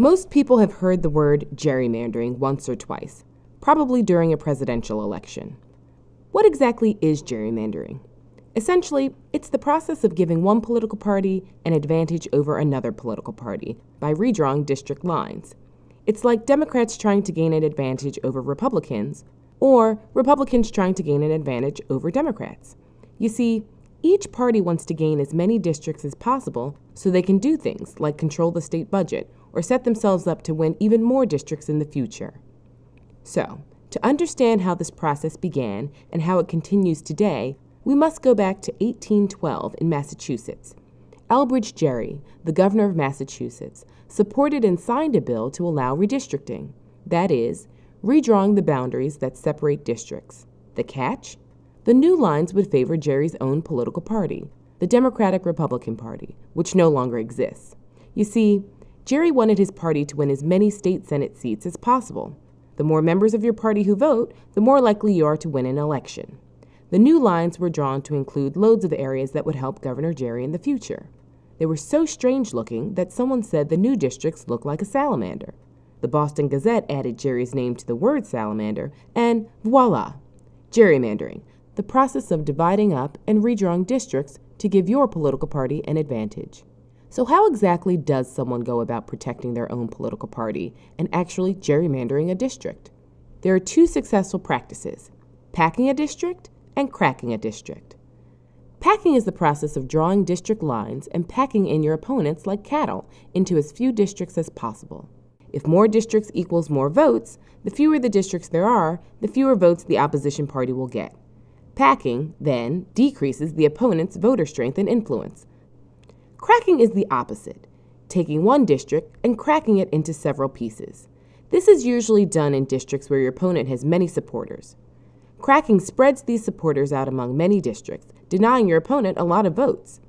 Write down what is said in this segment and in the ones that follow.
Most people have heard the word gerrymandering once or twice, probably during a presidential election. What exactly is gerrymandering? Essentially, it's the process of giving one political party an advantage over another political party by redrawing district lines. It's like Democrats trying to gain an advantage over Republicans, or Republicans trying to gain an advantage over Democrats. You see, each party wants to gain as many districts as possible so they can do things like control the state budget or set themselves up to win even more districts in the future. So, to understand how this process began and how it continues today, we must go back to 1812 in Massachusetts. Elbridge Gerry, the governor of Massachusetts, supported and signed a bill to allow redistricting, that is, redrawing the boundaries that separate districts. The catch? The new lines would favor Gerry's own political party, the Democratic-Republican Party, which no longer exists. You see, Gerry wanted his party to win as many state Senate seats as possible. The more members of your party who vote, the more likely you are to win an election. The new lines were drawn to include loads of areas that would help Governor Gerry in the future. They were so strange-looking that someone said the new districts looked like a salamander. The Boston Gazette added Gerry's name to the word salamander, and voila! Gerrymandering, the process of dividing up and redrawing districts to give your political party an advantage. So how exactly does someone go about protecting their own political party and actually gerrymandering a district? There are two successful practices: packing a district and cracking a district. Packing is the process of drawing district lines and packing in your opponents like cattle into as few districts as possible. If more districts equals more votes, the fewer the districts there are, the fewer votes the opposition party will get. Packing, then, decreases the opponent's voter strength and influence. Cracking is the opposite, taking one district and cracking it into several pieces. This is usually done in districts where your opponent has many supporters. Cracking spreads these supporters out among many districts, denying your opponent a lot of votes.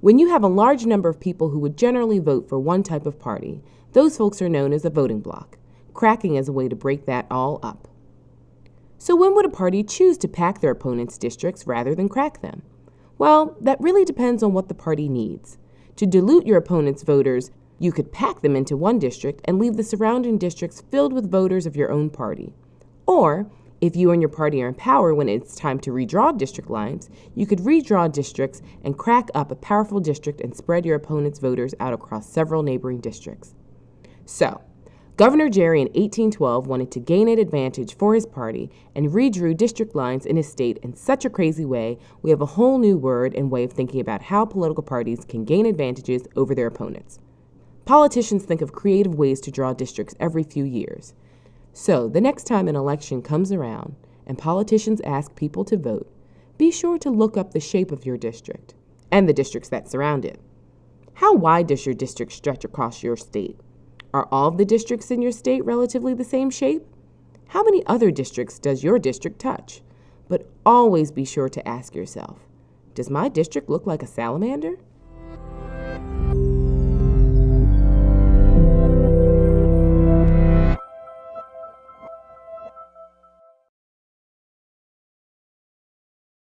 When you have a large number of people who would generally vote for one type of party, those folks are known as a voting bloc. Cracking is a way to break that all up. So when would a party choose to pack their opponent's districts rather than crack them? Well, that really depends on what the party needs. To dilute your opponent's voters, you could pack them into one district and leave the surrounding districts filled with voters of your own party. Or, if you and your party are in power when it's time to redraw district lines, you could redraw districts and crack up a powerful district and spread your opponent's voters out across several neighboring districts. So, Governor Gerry in 1812 wanted to gain an advantage for his party and redrew district lines in his state in such a crazy way, we have a whole new word and way of thinking about how political parties can gain advantages over their opponents. Politicians think of creative ways to draw districts every few years. So, the next time an election comes around and politicians ask people to vote, be sure to look up the shape of your district and the districts that surround it. How wide does your district stretch across your state? Are all of the districts in your state relatively the same shape? How many other districts does your district touch? But always be sure to ask yourself, does my district look like a salamander?